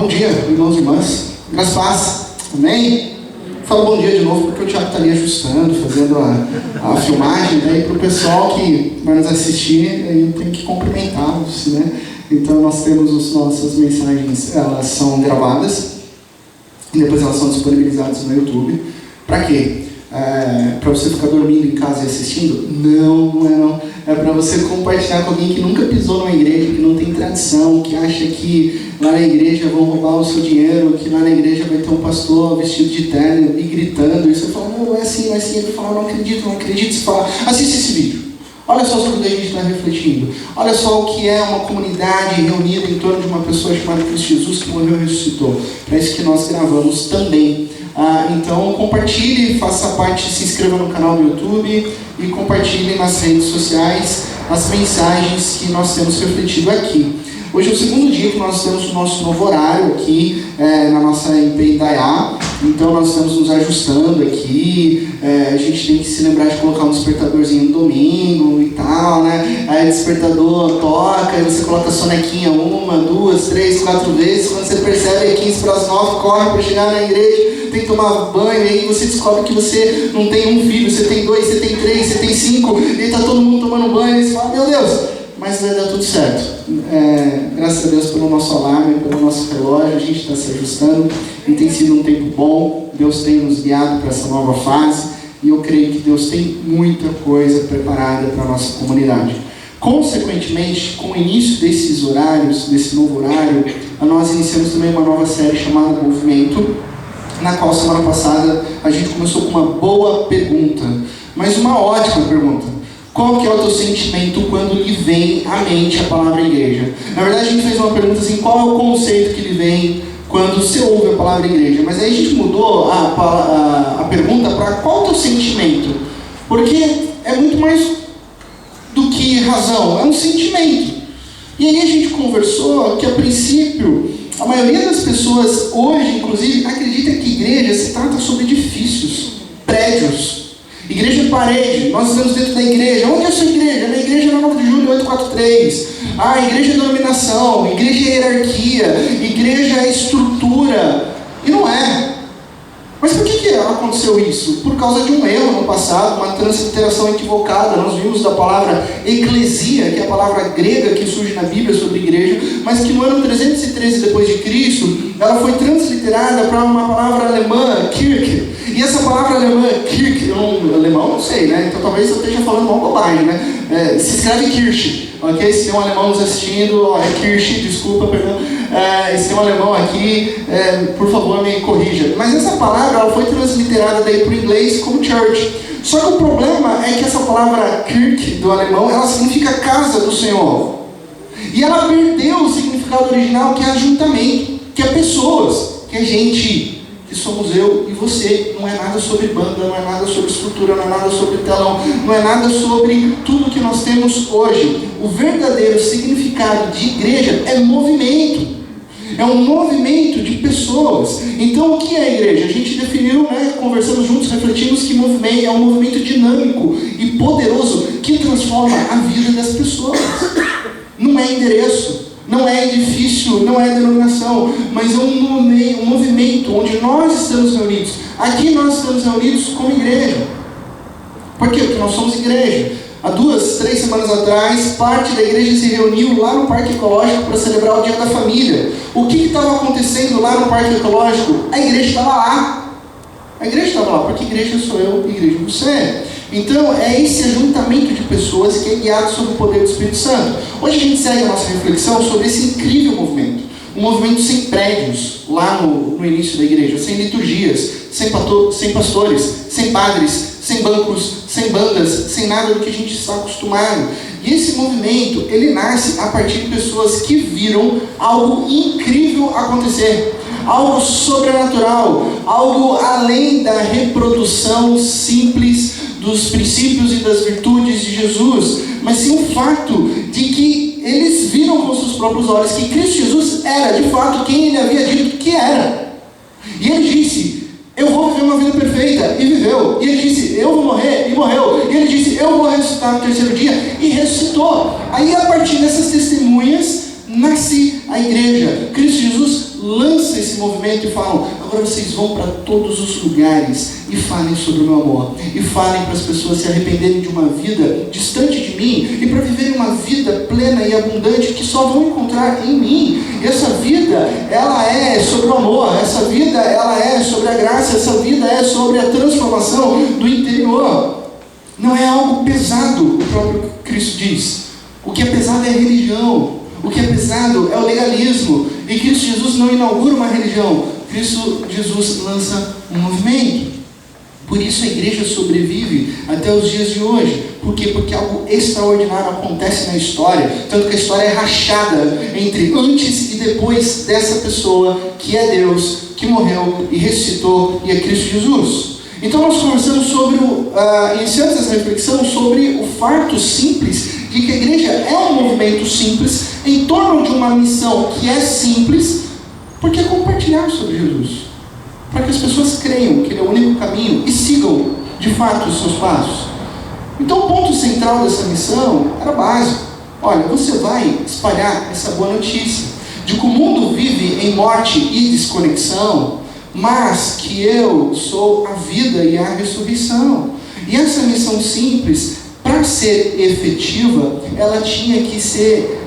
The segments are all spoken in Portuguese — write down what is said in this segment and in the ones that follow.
Bom dia, irmãos e irmãs. Graças a paz. Amém? Falo bom dia de novo porque o Thiago está ali ajustando, fazendo a filmagem. Daí para o pessoal que vai nos assistir, eu tenho que cumprimentá-los, né? Então nós temos as nossas mensagens, elas são gravadas e depois elas são disponibilizadas no YouTube. Para quê? Para você ficar dormindo em casa e assistindo? Não. É para você compartilhar com alguém que nunca pisou numa igreja, que não tem tradição, que acha que lá na igreja vão roubar o seu dinheiro, que lá na igreja vai ter um pastor vestido de terno e gritando. E você fala, não é assim. Ele fala, não acredito. Você fala, assiste esse vídeo. Olha só sobre o que a gente está refletindo. Olha só o que é uma comunidade reunida em torno de uma pessoa chamada Cristo Jesus que morreu e ressuscitou. Para isso que nós gravamos também. Então compartilhe, faça parte, se inscreva no canal do YouTube e compartilhe nas redes sociais as mensagens que nós temos refletido aqui. Hoje é o segundo dia que nós temos o nosso novo horário aqui na nossa IP Indaiá. Então nós estamos nos ajustando aqui. A gente tem que se lembrar de colocar um despertadorzinho no domingo e tal, né? Aí o despertador toca, aí você coloca a sonequinha 1, 2, 3, 4 vezes. Quando você percebe, 15 para as 9, corre para chegar na igreja, tem que tomar banho, e aí você descobre que você não tem um filho, você tem 2, você tem 3, você tem 5, e está todo mundo tomando banho, e você fala, meu Deus, mas vai dar tudo certo. Graças a Deus pelo nosso alarme, pelo nosso relógio, a gente está se ajustando, e tem sido um tempo bom. Deus tem nos guiado para essa nova fase, e eu creio que Deus tem muita coisa preparada para a nossa comunidade. Consequentemente, com o início desses horários, desse novo horário, nós iniciamos também uma nova série chamada Movimento, na qual semana passada a gente começou com uma boa pergunta, mas uma ótima pergunta. Qual que é o teu sentimento quando lhe vem à mente a palavra igreja? Na verdade a gente fez uma pergunta assim, qual é o conceito que lhe vem quando você ouve a palavra igreja? Mas aí a gente mudou a pergunta para qual é o teu sentimento? Porque é muito mais do que razão, é um sentimento. E aí a gente conversou que a princípio a maioria das pessoas hoje, inclusive, acredita que igreja se trata sobre edifícios, prédios. Igreja é parede, nós estamos dentro da igreja. Onde é a sua igreja? Na igreja na 9 de julho 843. Igreja é denominação, igreja é hierarquia, igreja é estrutura. E não é. Mas por que aconteceu isso? Por causa de um erro no passado, uma transliteração equivocada. Nós vimos da palavra eclesia, que é a palavra grega que surge na Bíblia sobre igreja, mas que no ano 313 depois de Cristo, ela foi transliterada para uma palavra alemã, Kirche. E essa palavra alemã, Kirche, alemão não sei, né? Então talvez eu esteja falando uma bobagem, né? Se escreve Kirche, ok? Se tem um alemão nos assistindo, é Kirche, desculpa, perdão. Se tem um alemão aqui, por favor me corrija. Mas essa palavra ela foi transliterada daí para o inglês como church. Só que o problema é que essa palavra Kirche do alemão, ela significa casa do Senhor. E ela perdeu o significado original, que é ajuntamento, que é pessoas, que é gente, que somos eu e você. Não é nada sobre banda, não é nada sobre estrutura, não é nada sobre telão, não é nada sobre tudo que nós temos hoje. O verdadeiro significado de igreja é movimento. É um movimento de pessoas. Então o que é a igreja? A gente definiu, conversamos juntos, refletimos que movimento é um movimento dinâmico e poderoso que transforma a vida das pessoas. Não é endereço, não é edifício, não é denominação, mas é um movimento onde nós estamos reunidos. Aqui nós estamos reunidos como igreja. Por quê? Porque nós somos igreja. Há 2, 3 semanas atrás, parte da igreja se reuniu lá no Parque Ecológico para celebrar o Dia da Família. O que estava acontecendo lá no Parque Ecológico? A igreja estava lá. A igreja estava lá, porque igreja sou eu, igreja você. Então, é esse ajuntamento de pessoas que é guiado sob o poder do Espírito Santo. Hoje a gente segue a nossa reflexão sobre esse incrível movimento. Um movimento sem prédios, lá no início da igreja, sem liturgias, sem pastores, sem padres, sem bancos, sem bandas, sem nada do que a gente está acostumado. E esse movimento, ele nasce a partir de pessoas que viram algo incrível acontecer. Algo sobrenatural, algo além da reprodução simples dos princípios e das virtudes de Jesus, mas sim o fato de que eles viram com seus próprios olhos que Cristo Jesus era, de fato, quem ele havia dito que era. E ele disse, eu vou viver uma vida perfeita, e viveu. E ele disse, eu vou morrer, e morreu. E ele disse, eu vou ressuscitar no terceiro dia, e ressuscitou. Aí, a partir dessas testemunhas, nasce a igreja. Cristo Jesus lança esse movimento e fala: agora vocês vão para todos os lugares e falem sobre o meu amor, e falem para as pessoas se arrependerem de uma vida distante de mim e para viverem uma vida plena e abundante que só vão encontrar em mim. E essa vida, ela é sobre o amor, essa vida, ela é sobre a graça, essa vida é sobre a transformação do interior. Não é algo pesado, o próprio Cristo diz. O que é pesado é a religião. O que é pesado é o legalismo. E Cristo Jesus não inaugura uma religião. Cristo Jesus lança um movimento. Por isso a igreja sobrevive até os dias de hoje. Por quê? Porque algo extraordinário acontece na história. Tanto que a história é rachada entre antes e depois dessa pessoa que é Deus, que morreu e ressuscitou, e é Cristo Jesus. Então nós conversamos sobre, iniciamos essa reflexão sobre o fato simples de que a igreja é um movimento simples em torno de uma missão que é simples, porque é compartilhar sobre Jesus, para que as pessoas creiam que Ele é o único caminho e sigam de fato os seus passos. Então o ponto central dessa missão era básico: olha, você vai espalhar essa boa notícia de que o mundo vive em morte e desconexão, mas que eu sou a vida e a ressurreição. E essa missão simples, para ser efetiva, ela tinha que ser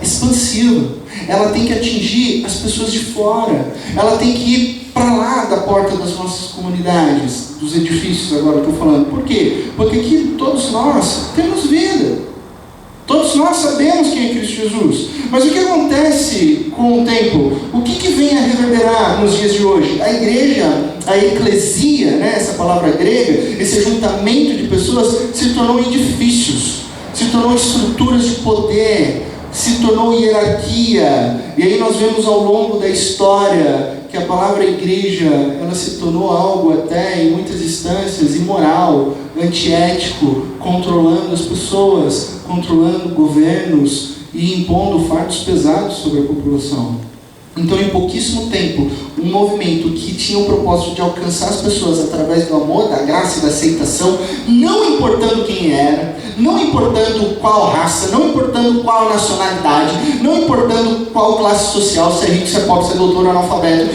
expansiva. Ela tem que atingir as pessoas de fora. Ela tem que ir para lá da porta das nossas comunidades, dos edifícios agora estou falando. Por quê? Porque aqui todos nós temos vida. Todos nós sabemos quem é Cristo Jesus. Mas o que acontece com o tempo? O que vem a reverberar nos dias de hoje? A igreja, a eclesia, né, essa palavra grega, esse ajuntamento de pessoas se tornou edifícios, se tornou estruturas de poder, se tornou hierarquia. E aí nós vemos ao longo da história que a palavra igreja, ela se tornou algo até em muitas instâncias imoral, antiético, controlando as pessoas, controlando governos e impondo fardos pesados sobre a população. Então, em pouquíssimo tempo, um movimento que tinha o propósito de alcançar as pessoas através do amor, da graça e da aceitação, não importando quem era, não importando qual raça, não importando qual nacionalidade, não importando qual classe social, se é rico, se é pobre, se é doutor ou analfabeto,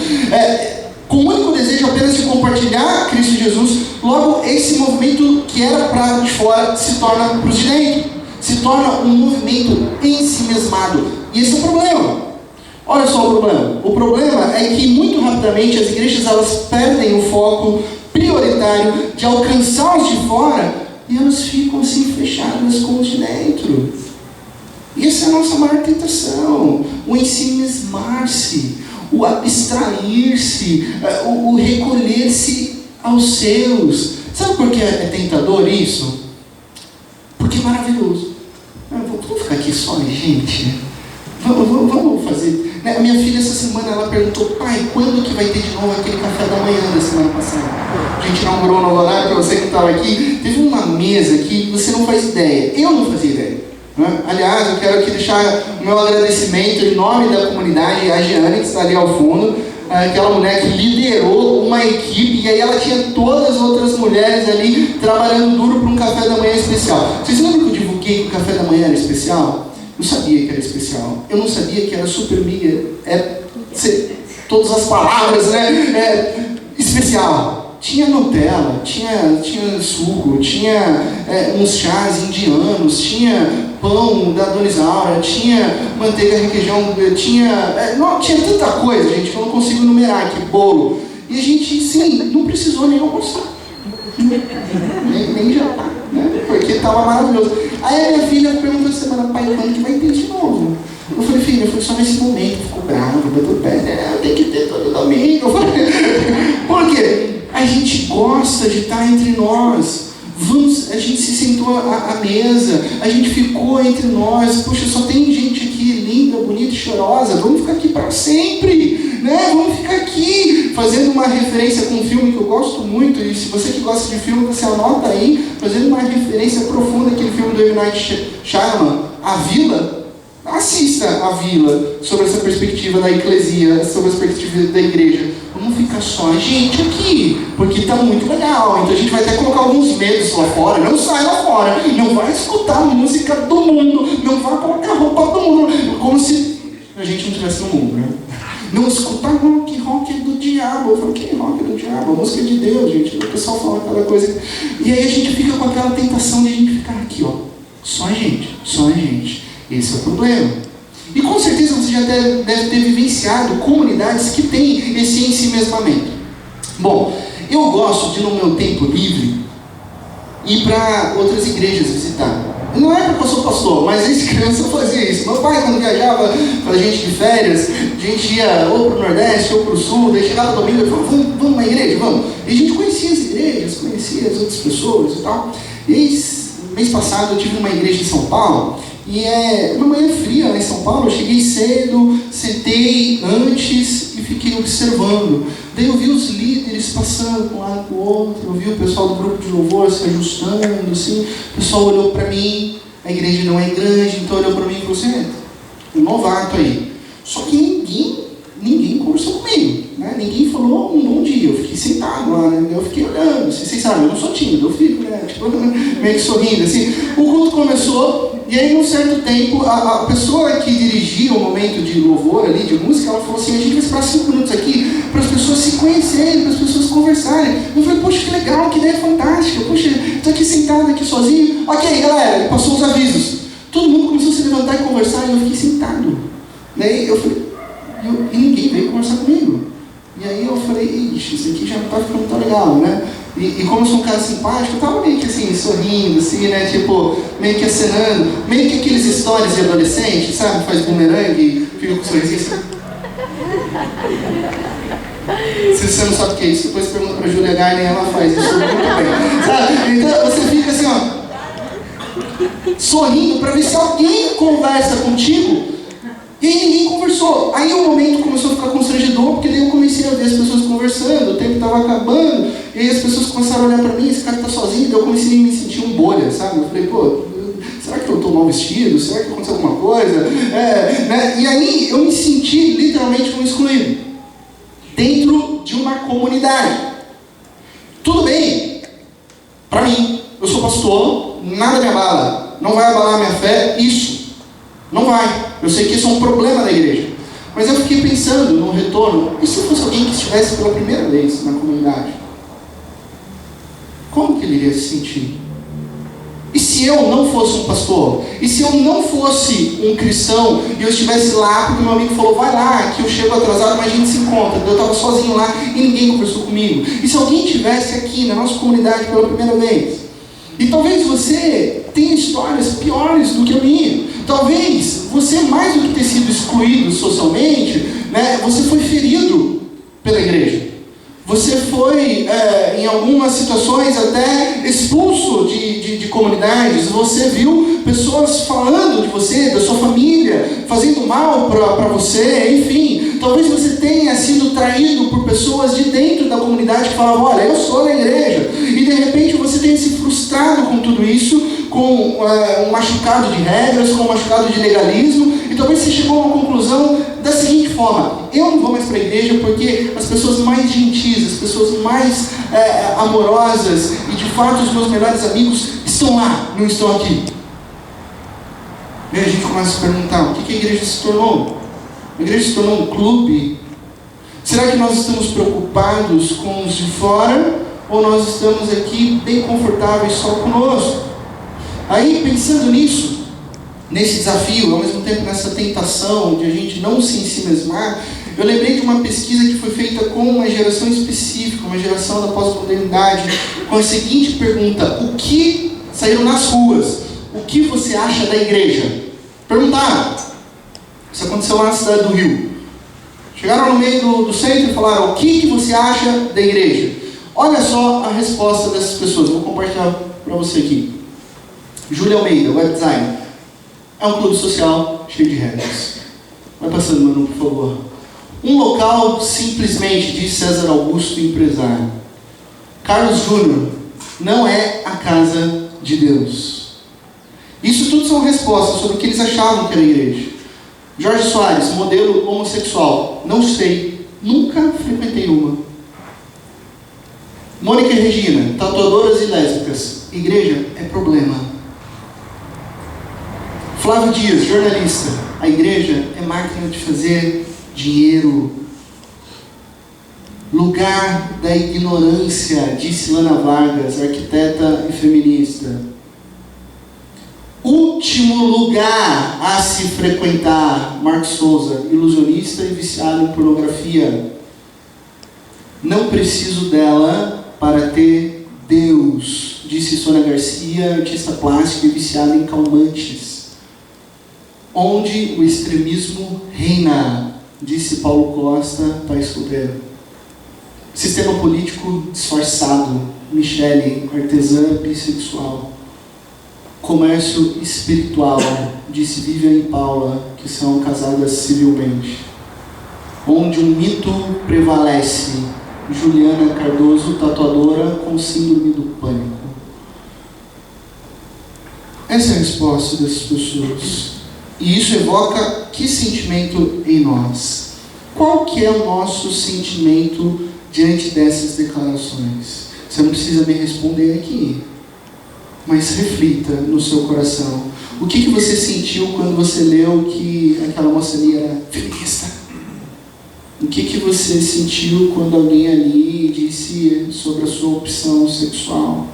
com o único desejo apenas de compartilhar Cristo Jesus. Logo, esse movimento que era para de fora se torna para os de dentro, se torna um movimento ensimesmado. E esse é o problema. Olha só o problema. O problema é que muito rapidamente as igrejas, elas perdem o foco prioritário de alcançar os de fora e elas ficam assim fechadas com os de dentro. E essa é a nossa maior tentação: o ensimismar-se, o abstrair-se, o recolher-se aos seus. Sabe por que é tentador isso? Porque é maravilhoso. Vamos ficar aqui só, gente? Vamos fazer. A minha filha essa semana, ela perguntou: pai, quando que vai ter de novo aquele café da manhã da semana passada? A gente inaugurou um novo horário, para você que estava aqui, teve uma mesa que você não faz ideia. Eu não fazia ideia. Né? Aliás, eu quero aqui deixar o meu agradecimento em nome da comunidade, a Giane, que está ali ao fundo, aquela mulher que liderou uma equipe, e aí ela tinha todas as outras mulheres ali trabalhando duro para um café da manhã especial. Vocês lembram que eu divulguei que o café da manhã era especial? Eu sabia que era especial. Eu não sabia que era super mega, todas as palavras, né? Especial. Tinha Nutella, tinha suco, tinha uns chás indianos, tinha pão da Dona Isaura, tinha manteiga requeijão, tinha tanta coisa, gente, que eu não consigo numerar aqui, bolo. E a gente, sim, não precisou nem almoçar. Nem jantar, né? Porque estava maravilhoso. Aí a minha filha perguntou essa semana: pai, quando que vai ter de novo? Eu falei: filha, foi só nesse momento. Ficou bravo, bateu o pé, né? Eu tenho que ter todo domingo. Eu falei: por quê? A gente gosta de estar entre nós. A gente se sentou à mesa, a gente ficou entre nós. Poxa, só tem gente aqui linda, bonita e chorosa. Vamos ficar aqui para sempre, né? Vamos ficar aqui fazendo uma referência com um filme que eu gosto muito. E se você que gosta de filme, você anota aí, fazendo uma referência profunda àquele filme do M. Night Shyamalan, A Vila. Assista A Vila, sobre essa perspectiva da eclesia, sobre essa perspectiva da igreja. Vamos ficar só a gente aqui, porque está muito legal. Então a gente vai até colocar alguns medos lá fora. Não sai lá fora, não vai escutar a música do mundo, não vai colocar a roupa do mundo. Como se a gente não estivesse no mundo, né? Não escutar rock é do diabo. Eu falo, que rock é do diabo? A música é de Deus, gente. O pessoal fala aquela coisa. E aí a gente fica com aquela tentação de a gente ficar aqui, ó. Só a gente. Esse é o problema. E com certeza você já deve ter vivenciado comunidades que têm esse ensimesmamento. Bom, eu gosto de, no meu tempo livre, ir para outras igrejas visitar. Não é porque eu sou pastor, mas desde criança eu fazia isso. Meu pai, quando viajava para a gente de férias, a gente ia ou para o Nordeste ou para o Sul, daí chegava domingo e falava, vamos na igreja, vamos. E a gente conhecia as igrejas, conhecia as outras pessoas e tal. E aí, mês passado eu tive uma igreja em São Paulo, e uma manhã fria lá em São Paulo. Eu cheguei cedo, sentei antes e fiquei observando. Daí eu vi os líderes passando de um lado para o outro, eu vi o pessoal do grupo de louvor se ajustando, assim. O pessoal olhou para mim, a igreja não é grande, então olhou para mim e falou assim, um novato aí. Só que ninguém conversou comigo, né? Ninguém falou um bom dia. Eu fiquei sentado lá, né? Eu fiquei olhando, assim, vocês sabem, eu não sou tímido, eu fico, né? Tipo, meio que sorrindo, assim. O culto começou, e aí, num certo tempo, a pessoa que dirigia o momento de louvor ali, de música, ela falou assim, a gente vai esperar 5 minutos aqui para as pessoas se conhecerem, para as pessoas conversarem. Eu falei, poxa, que legal, que ideia fantástica. Poxa, estou aqui sentado aqui sozinho. Ok, galera, ele passou os avisos. Todo mundo começou a se levantar e conversar, e eu fiquei sentado. Daí eu falei, e ninguém veio conversar comigo. E aí eu falei, ixi, isso aqui já não está ficando tão legal, né? E como eu sou um cara simpático, eu estava meio que assim, sorrindo, assim, né? Tipo, meio que acenando, meio que aqueles stories de adolescente, sabe? Faz bumerangue e fica com um sorrisinho assim. Se você não sabe o que é isso, depois pergunta para a Julia Garner, ela faz isso muito bem, sabe? Então você fica assim, ó, sorrindo para ver se alguém conversa contigo. E aí ninguém conversou. Aí o momento começou a ficar constrangedor, porque daí eu comecei a ver as pessoas conversando, o tempo estava acabando, e aí as pessoas começaram a olhar para mim, esse cara está sozinho, daí eu comecei a me sentir um bolha, sabe? Eu falei, pô, será que eu estou mal vestido? Será que aconteceu alguma coisa? Né? E aí eu me senti literalmente um excluído, dentro de uma comunidade. Tudo bem, para mim, eu sou pastor, nada me abala, não vai abalar a minha fé, isso. Não vai. Eu sei que isso é um problema da igreja. Mas eu fiquei pensando no retorno, e se fosse alguém que estivesse pela primeira vez na comunidade? Como que ele iria se sentir? E se eu não fosse um pastor? E se eu não fosse um cristão e eu estivesse lá, porque meu amigo falou, vai lá, que eu chego atrasado, mas a gente se encontra. Eu estava sozinho lá e ninguém conversou comigo. E se alguém estivesse aqui na nossa comunidade pela primeira vez? E talvez você tenha histórias piores do que a minha. Talvez você, mais do que ter sido excluído socialmente, né, você foi ferido pela igreja. Você foi, em algumas situações, até expulso de comunidades. Você viu pessoas falando de você, da sua família, fazendo mal para você, enfim. Talvez você tenha sido traído por pessoas de dentro da comunidade que falavam, olha, eu sou da igreja. E de repente você tenha se frustrado com tudo isso, com um machucado de regras, com um machucado de legalismo. E talvez você chegou a uma conclusão da seguinte forma, eu não vou mais para a igreja porque as pessoas mais gentis, as pessoas mais amorosas e de fato os meus melhores amigos estão lá, não estão aqui. E aí a gente começa a se perguntar, o que a igreja se tornou? A igreja se tornou um clube? Será que nós estamos preocupados com os de fora ou nós estamos aqui bem confortáveis só conosco? Aí pensando nisso, nesse desafio, ao mesmo tempo nessa tentação de a gente não se ensimesmar, eu lembrei de uma pesquisa que foi feita com uma geração específica, uma geração da pós-modernidade, com a seguinte pergunta, saíram nas ruas, o que você acha da igreja? Perguntaram, isso aconteceu lá na cidade do Rio, chegaram no meio do centro e falaram, o que você acha da igreja? Olha só a resposta dessas pessoas, eu vou compartilhar para você aqui. Júlia Almeida, web designer. É um clube social cheio de regras. Vai passando, Manu, por favor. Um local, simplesmente, diz César Augusto, empresário. Carlos Júnior, não é a casa de Deus. Isso tudo são respostas sobre o que eles achavam que era a igreja. Jorge Soares, modelo homossexual. Não sei, nunca frequentei uma. Mônica e Regina, tatuadoras e lésbicas. Igreja é problema. Flávio Dias, jornalista. A igreja é máquina de fazer dinheiro. Lugar da ignorância, disse Lana Vargas, arquiteta e feminista. Último lugar a se frequentar, Marcos Souza, ilusionista e viciado em pornografia. Não preciso dela para ter Deus, disse Sônia Garcia, artista plástica e viciada em calmantes. Onde o extremismo reina, disse Paulo Costa, pai escudeiro. Sistema político disfarçado, Michele, artesã bissexual. Comércio espiritual, disse Vivian e Paula, que são casadas civilmente. Onde um mito prevalece, Juliana Cardoso, tatuadora com síndrome do pânico. Essa é a resposta dessas pessoas. E isso evoca que sentimento em nós? Qual que é o nosso sentimento diante dessas declarações? Você não precisa me responder aqui, mas reflita no seu coração. O que você sentiu quando você leu que aquela moça ali era feminista? O que você sentiu quando alguém ali disse sobre a sua opção sexual?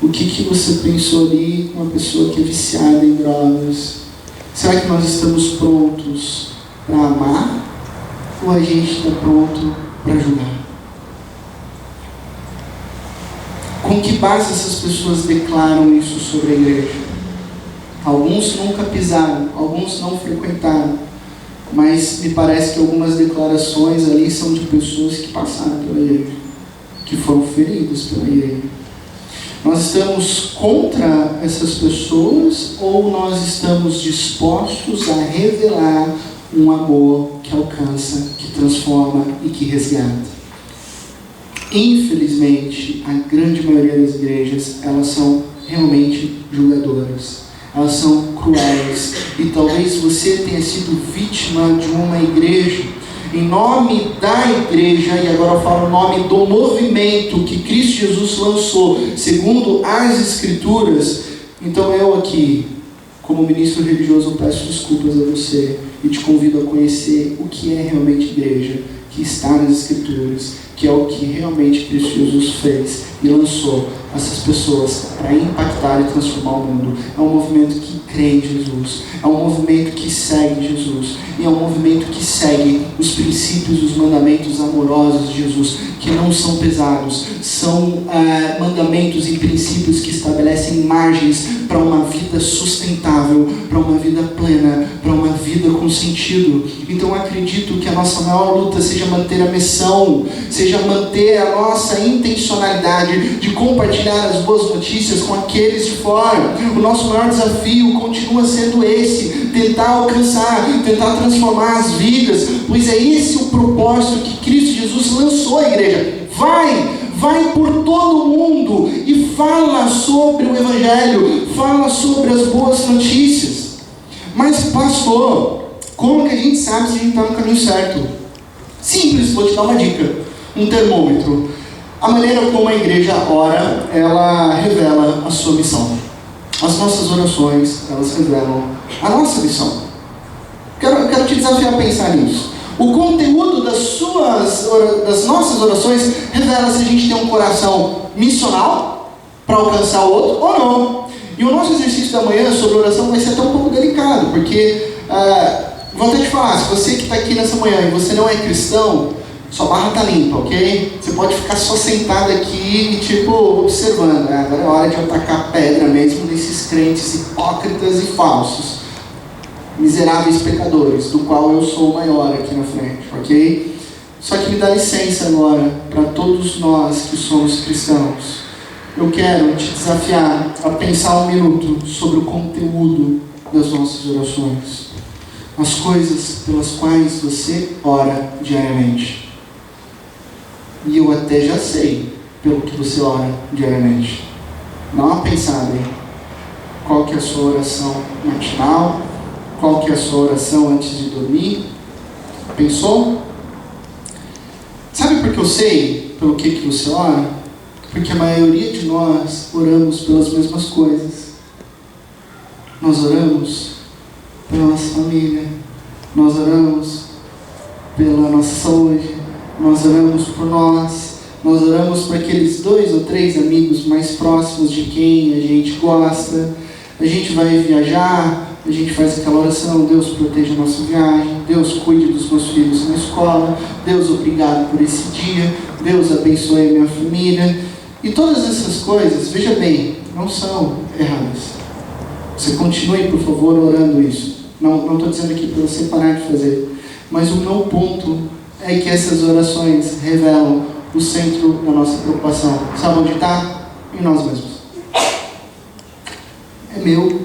O que você pensou ali com uma pessoa que é viciada em drogas? Será que nós estamos prontos para amar? Ou a gente está pronto para julgar? Com que base essas pessoas declaram isso sobre a igreja? Alguns nunca pisaram, alguns não frequentaram, mas me parece que algumas declarações ali são de pessoas que passaram pela igreja, que foram feridas pela igreja. Nós estamos contra essas pessoas ou nós estamos dispostos a revelar um amor que alcança, que transforma e que resgata? Infelizmente, a grande maioria das igrejas, elas são realmente julgadoras. Elas são cruéis. E talvez você tenha sido vítima de uma igreja. Em nome da igreja, e agora eu falo o nome do movimento que Cristo Jesus lançou, segundo as Escrituras. Então eu aqui, como ministro religioso, peço desculpas a você e te convido a conhecer o que é realmente igreja, que está nas Escrituras, que é o que realmente Cristo Jesus fez e lançou essas pessoas para impactar e transformar o mundo. É um movimento que crê em Jesus, é um movimento que segue Jesus, e é um movimento que segue os princípios e os mandamentos amorosos de Jesus, que não são pesados, são mandamentos e princípios que estabelecem margens para uma vida sustentável, para uma vida plena, para uma vida com sentido. Então eu acredito que a nossa maior luta seja manter a missão, seja manter a nossa intencionalidade de compartilhar as boas notícias com aqueles de fora. O nosso maior desafio continua sendo esse: tentar alcançar, tentar transformar as vidas, pois é esse o propósito que Cristo Jesus lançou à igreja. Vai por todo mundo e fala sobre o Evangelho, fala sobre as boas notícias. Mas pastor, como que a gente sabe se a gente está no caminho certo? Simples, vou te dar uma dica, um termômetro. A maneira como a igreja ora, ela revela a sua missão. As nossas orações, elas revelam a nossa missão. Quero te desafiar a pensar nisso. O conteúdo das nossas orações revela se a gente tem um coração missional para alcançar o outro ou não. E o nosso exercício da manhã sobre oração vai ser até um pouco delicado, porque, vou até te falar, se você que está aqui nessa manhã e você não é cristão, sua barra está limpa, ok? Você pode ficar só sentado aqui e observando. Agora é hora de atacar pedra mesmo desses crentes hipócritas e falsos, miseráveis pecadores, do qual eu sou o maior aqui na frente, ok? Só que me dá licença agora, para todos nós que somos cristãos, eu quero te desafiar a pensar um minuto sobre o conteúdo das nossas orações, as coisas pelas quais você ora diariamente. E eu até já sei pelo que você ora diariamente. Dá uma pensada aí. Qual que é a sua oração matinal? Qual que é a sua oração antes de dormir? Pensou? Sabe por que eu sei pelo que você ora? Porque a maioria de nós oramos pelas mesmas coisas. Nós oramos pela nossa família, nós oramos pela nossa saúde, nós oramos por nós oramos por aqueles 2 ou 3 amigos mais próximos de quem a gente gosta. A gente vai viajar, a gente faz aquela oração: Deus proteja a nossa viagem, Deus cuide dos meus filhos na escola, Deus obrigado por esse dia, Deus abençoe a minha família. E todas essas coisas, veja bem, não são erradas. Você continue, por favor, orando isso. Não estou dizendo aqui para você parar de fazer, mas o meu ponto é que essas orações revelam o centro da nossa preocupação. Sabe onde está? Em nós mesmos. É meu,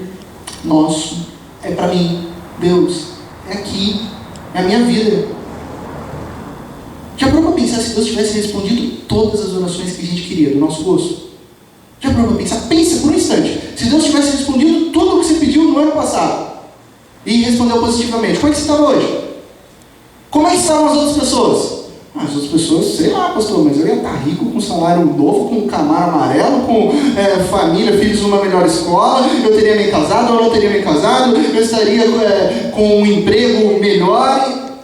nosso, é para mim, Deus, é aqui, é a minha vida. Já parou para pensar se Deus tivesse respondido todas as orações que a gente queria, do nosso gosto? Já parou para pensar? Pensa por um instante. Se Deus tivesse respondido tudo o que você pediu no ano passado e respondeu positivamente, como é que você estava hoje? Como é que estavam as outras pessoas? As outras pessoas, sei lá, pastor, mas eu ia estar rico, com salário novo, com um Camaro amarelo, com família, filhos numa melhor escola, eu teria me casado ou não teria me casado, eu estaria com um emprego melhor.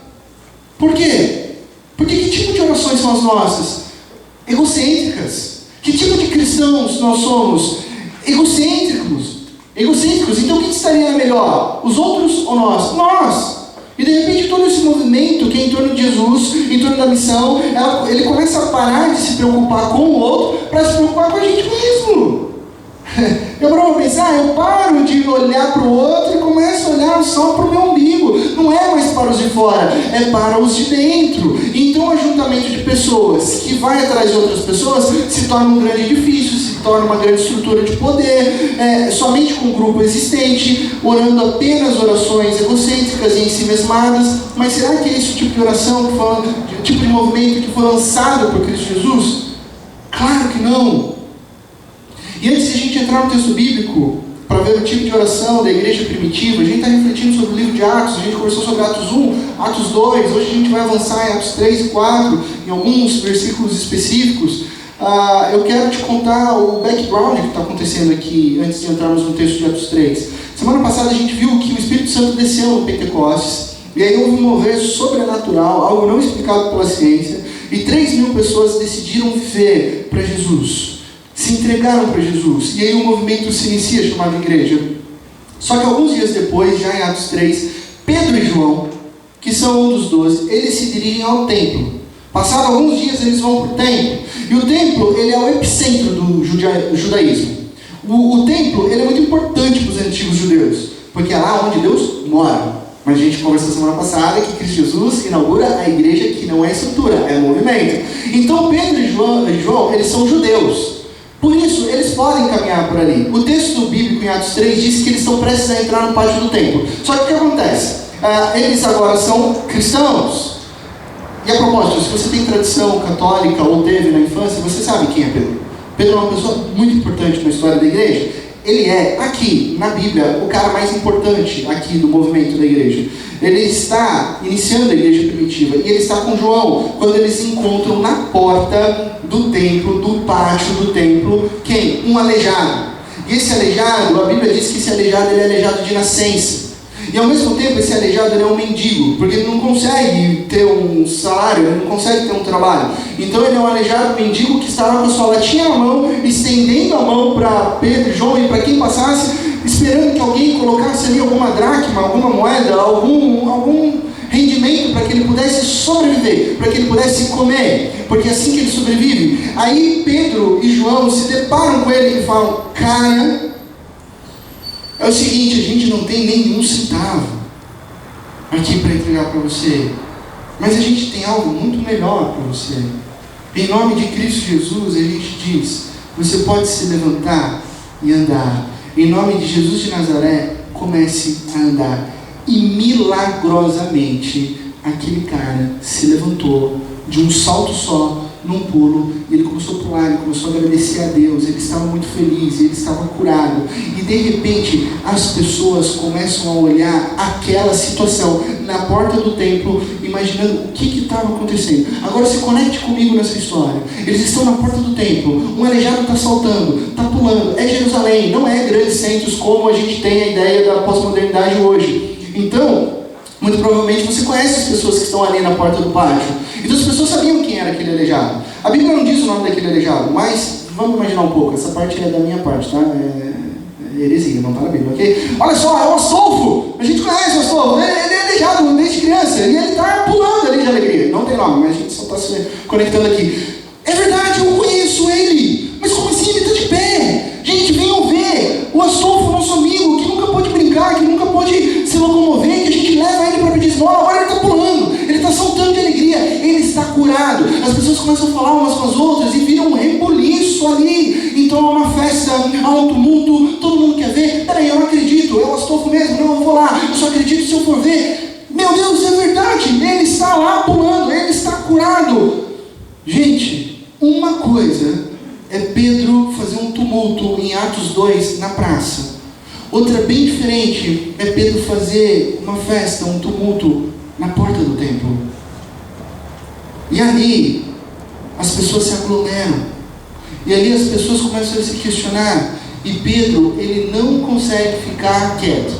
Por quê? Porque que tipo de orações são as nossas? Egocêntricas. Que tipo de cristãos nós somos? Egocêntricos. Então quem estaria melhor? Os outros ou nós? Nós. E de repente todo esse movimento que é em torno de Jesus, em torno da missão, ele começa a parar de se preocupar com o outro para se preocupar com a gente mesmo. Eu paro para pensar, eu paro de olhar para o outro e começo a olhar só para o meu umbigo. Não é mais para os de fora, é para os de dentro. Então o ajuntamento de pessoas que vai atrás de outras pessoas se torna um grande edifício, se torna uma grande estrutura de poder, somente com um grupo existente, orando apenas orações egocêntricas e em si mesmadas. Mas será que é esse tipo de oração, tipo de movimento que foi lançado por Cristo Jesus? Claro que não. E antes de a gente entrar no texto bíblico, para ver o tipo de oração da igreja primitiva, a gente está refletindo sobre o livro de Atos, a gente conversou sobre Atos 1, Atos 2, hoje a gente vai avançar em Atos 3 e 4, em alguns versículos específicos. Eu quero te contar o background que está acontecendo aqui, antes de entrarmos no texto de Atos 3. Semana passada a gente viu que o Espírito Santo desceu no Pentecostes, e aí houve um mover sobrenatural, algo não explicado pela ciência, e 3.000 pessoas decidiram viver para Jesus. Se entregaram para Jesus, e aí o movimento se inicia, chamado igreja. Só que alguns dias depois, já em Atos 3, Pedro e João, que são um dos 12, eles se dirigem ao templo. Passados alguns dias eles vão para o templo, e o templo ele é o epicentro do judaísmo. O templo ele é muito importante para os antigos judeus, porque é lá onde Deus mora. Mas a gente conversou semana passada que Cristo Jesus inaugura a igreja, que não é estrutura, é movimento. Então Pedro e João eles são judeus. Por isso, eles podem caminhar por ali. O texto bíblico em Atos 3 diz que eles estão prestes a entrar no pátio do templo. Só que o que acontece? Eles agora são cristãos. E a propósito, se você tem tradição católica ou teve na infância, você sabe quem é Pedro. Pedro é uma pessoa muito importante na história da igreja. Ele é, aqui, na Bíblia, o cara mais importante aqui do movimento da igreja. Ele está iniciando a igreja primitiva, e ele está com João, quando eles encontram na porta do templo, do pátio do templo, quem? Um aleijado. E esse aleijado, a Bíblia diz que esse aleijado ele é aleijado de nascença. E ao mesmo tempo esse aleijado ele é um mendigo, porque ele não consegue ter um salário, ele não consegue ter um trabalho. Então ele é um aleijado mendigo que estava com a sua latinha na mão, estendendo a mão para Pedro e João e para quem passasse, esperando que alguém colocasse ali alguma dracma, alguma moeda, algum rendimento para que ele pudesse sobreviver, para que ele pudesse comer, porque é assim que ele sobrevive. Aí Pedro e João se deparam com ele e falam: cara, é o seguinte, a gente não tem nem um centavo aqui para entregar para você, mas a gente tem algo muito melhor para você. Em nome de Cristo Jesus, a gente diz: você pode se levantar e andar. Em nome de Jesus de Nazaré, comece a andar. E milagrosamente, aquele cara se levantou de um salto só, num pulo, e ele começou a pular, ele começou a agradecer a Deus, ele estava muito feliz, ele estava curado. E de repente, as pessoas começam a olhar aquela situação na porta do templo, imaginando o que estava acontecendo. Agora se conecte comigo nessa história. Eles estão na porta do templo, um aleijado está saltando, está pulando. É Jerusalém, não é grandes centros como a gente tem a ideia da pós-modernidade hoje. Então, muito provavelmente você conhece as pessoas que estão ali na porta do pátio. Então as pessoas sabiam quem era aquele aleijado. A Bíblia não diz o nome daquele aleijado, mas vamos imaginar um pouco. Essa parte é da minha parte, tá? É heresia, não está na Bíblia, ok? Olha só, é o Astolfo. A gente conhece o Astolfo. Ele é aleijado desde criança. E ele está pulando ali de alegria. Não tem nome, mas a gente só está se conectando aqui. É verdade, eu conheço ele. Mas como assim? Ele está de pé. Gente, venham ver. O Astolfo, nosso amigo, que nunca pôde brincar, que nunca pôde se locomover, que a gente leva ele para pedir esmola. Agora ele está pulando. Ele está saltando de alegria. Ele está curado. As pessoas começam a falar umas com as outras e viram um rebuliço ali. Então há uma festa, há um tumulto, todo mundo quer ver. Peraí, eu não acredito, é o Astolfo mesmo, não, eu vou lá. Eu só acredito se eu for ver. Meu Deus, é verdade. Ele está lá pulando, ele está curado. Gente, uma coisa é Pedro fazer um tumulto em Atos 2 na praça. Outra bem diferente é Pedro fazer uma festa, um tumulto na porta do templo. E ali as pessoas se aglomeram. E ali as pessoas começam a se questionar. E Pedro, ele não consegue ficar quieto.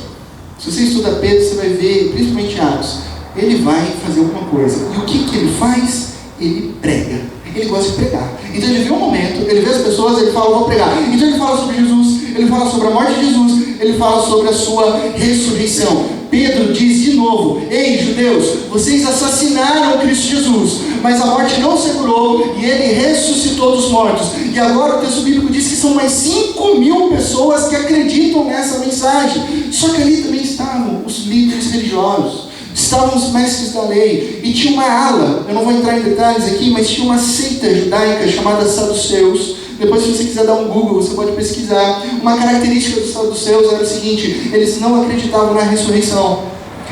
Se você estuda Pedro, você vai ver, principalmente Atos, ele vai fazer alguma coisa. E o que ele faz? Ele prega. Ele gosta de pregar. Então ele vê um momento, ele vê as pessoas, ele fala, vou pregar. Então ele fala sobre Jesus, ele fala sobre a morte de Jesus, ele fala sobre a sua ressurreição. Pedro diz de novo: ei, judeus, vocês assassinaram Cristo Jesus, mas a morte não segurou e ele ressuscitou dos mortos. E agora o texto bíblico diz que são mais 5.000 pessoas que acreditam nessa mensagem. Só que ali também estavam os líderes religiosos, estavam os mestres da lei, e tinha uma ala, eu não vou entrar em detalhes aqui, mas tinha uma seita judaica chamada saduceus. Depois, se você quiser dar um Google, você pode pesquisar. Uma característica dos saduceus era o seguinte: eles não acreditavam na ressurreição.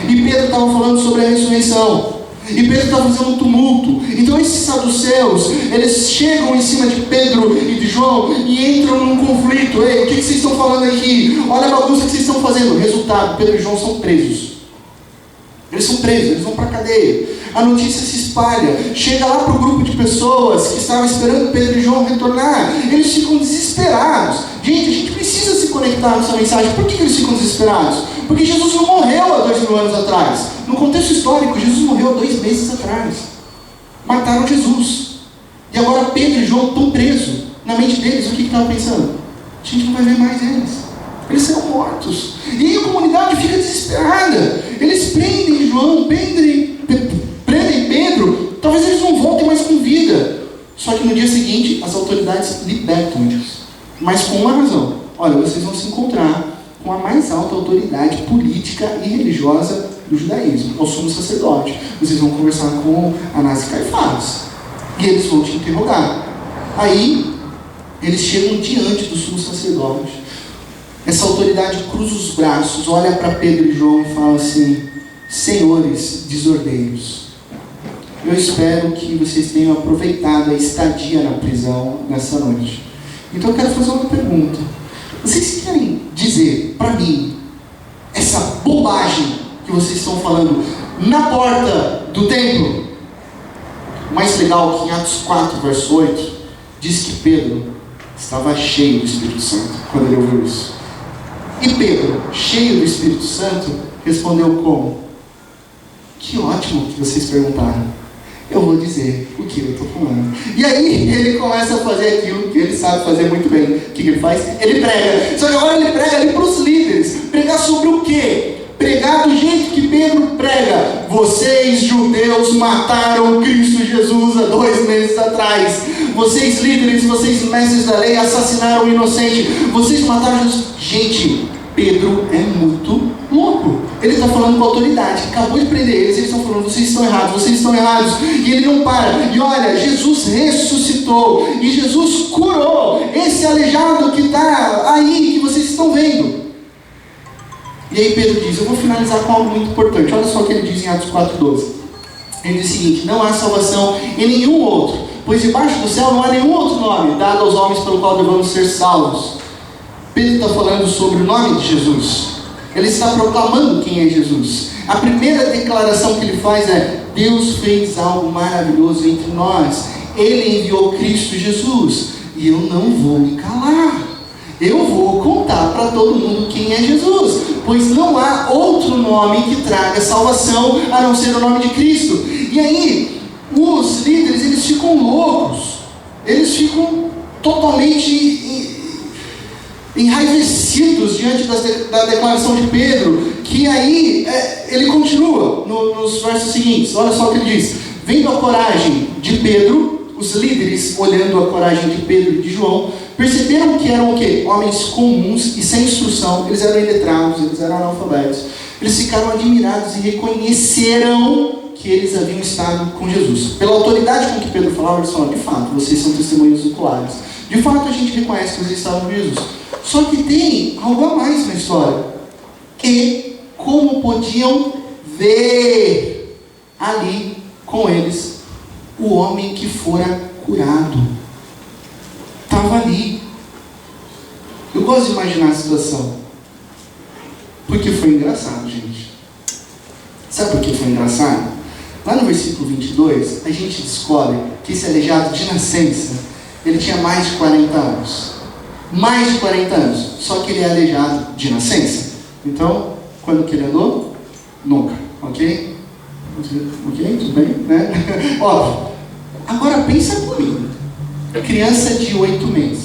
E Pedro estava falando sobre a ressurreição. E Pedro estava fazendo um tumulto. Então esses saduceus, eles chegam em cima de Pedro e de João e entram num conflito. Ei, o que vocês estão falando aqui? Olha a bagunça que vocês estão fazendo. Resultado, Pedro e João são presos. Eles são presos, eles vão para a cadeia. A notícia se espalha, chega lá para o grupo de pessoas que estavam esperando Pedro e João retornar. Eles ficam desesperados. Gente, a gente precisa se conectar nessa mensagem. Por que eles ficam desesperados? Porque Jesus não morreu há 2.000 anos atrás. No contexto histórico, Jesus morreu há 2 meses atrás. Mataram Jesus. E agora Pedro e João estão presos. Na mente deles, o que estavam pensando? A gente não vai ver mais eles. Eles serão mortos. E aí a comunidade fica desesperada. Eles prendem João, prendem Pedro. Talvez eles não voltem mais com vida. Só que no dia seguinte, as autoridades libertam eles. Mas com uma razão. Olha, vocês vão se encontrar com a mais alta autoridade política e religiosa do judaísmo, o sumo sacerdote. Vocês vão conversar com Anás e Caifás. E eles vão te interrogar. Aí, eles chegam diante do sumo sacerdote. Essa autoridade cruza os braços, olha para Pedro e João e fala assim: senhores desordeiros, eu espero que vocês tenham aproveitado a estadia na prisão nessa noite. Então eu quero fazer uma pergunta. Vocês querem dizer para mim essa bobagem que vocês estão falando na porta do templo? O mais legal é que em Atos 4, verso 8, diz que Pedro estava cheio do Espírito Santo quando ele ouviu isso. E Pedro, cheio do Espírito Santo, respondeu como? Que ótimo que vocês perguntaram. Eu vou dizer o que eu estou falando. E aí ele começa a fazer aquilo que ele sabe fazer muito bem. O que ele faz? Ele prega. Só que agora ele prega ali para os líderes. Pregar sobre o quê? Pregar do jeito que Pedro prega. Vocês, judeus, mataram Cristo Jesus há 2 meses atrás. Vocês, líderes, vocês, mestres da lei, assassinaram o inocente. Vocês mataram Jesus. Gente, Pedro é muito louco. Ele está falando com autoridade. Acabou de prender eles. Eles estão falando: vocês estão errados, vocês estão errados. E ele não para. E olha, Jesus ressuscitou. E Jesus curou esse aleijado que está aí, que vocês estão vendo. E aí Pedro diz: eu vou finalizar com algo muito importante. Olha só o que ele diz em Atos 4,12. Ele diz o seguinte: não há salvação em nenhum outro, pois debaixo do céu não há nenhum outro nome dado aos homens pelo qual devemos ser salvos. Pedro está falando sobre o nome de Jesus. Ele está proclamando quem é Jesus. A primeira declaração que ele faz é: Deus fez algo maravilhoso entre nós. Ele enviou Cristo Jesus. E eu não vou me calar. eu vou contar para todo mundo quem é Jesus, pois não há outro nome que traga salvação a não ser o nome de Cristo. E aí, os líderes, eles ficam loucos, eles ficam totalmente enraivecidos diante da declaração de Pedro, que aí ele continua nos versos seguintes. Olha só o que ele diz: vendo a coragem de Pedro, os líderes, olhando a coragem de Pedro e de João, perceberam que eram o quê? Homens comuns e sem instrução. Eles eram iletrados, eles eram analfabetos. Eles ficaram admirados e reconheceram que eles haviam estado com Jesus. Pela autoridade com que Pedro falava, eles falaram: de fato, vocês são testemunhas oculares. De fato, a gente reconhece que vocês estavam com Jesus. Só que tem algo a mais na história. E como podiam ver ali com eles o homem que fora curado? Estava ali. Eu gosto de imaginar a situação, porque foi engraçado, gente. Sabe por que foi engraçado? Lá no versículo 22, a gente descobre que esse aleijado de nascença, ele tinha mais de 40 anos. Mais de 40 anos. Só que ele é aleijado de nascença. Então, quando que ele andou? Nunca. Ok? Ok? Tudo bem? Né? Óbvio. Agora pensa comigo. Criança de 8 meses.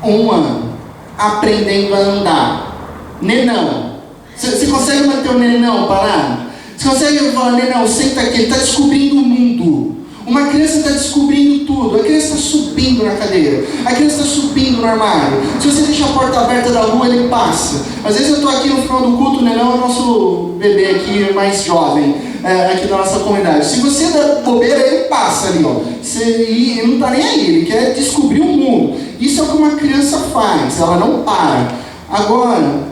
1 ano. Aprendendo a andar. Nenão. Você consegue manter o nenão parado? Você consegue falar: nenão, senta aqui. Ele está descobrindo o mundo. Uma criança está descobrindo tudo. A criança está subindo na cadeira. A criança está subindo no armário. Se você deixa a porta aberta da rua, ele passa. Às vezes eu estou aqui no final do culto, né? Não é o nosso bebê aqui mais jovem, aqui da nossa comunidade. Se você dá bobeira, ele passa ali, ó. Ele não está nem aí, ele quer descobrir o mundo. Isso é o que uma criança faz, ela não para. Agora,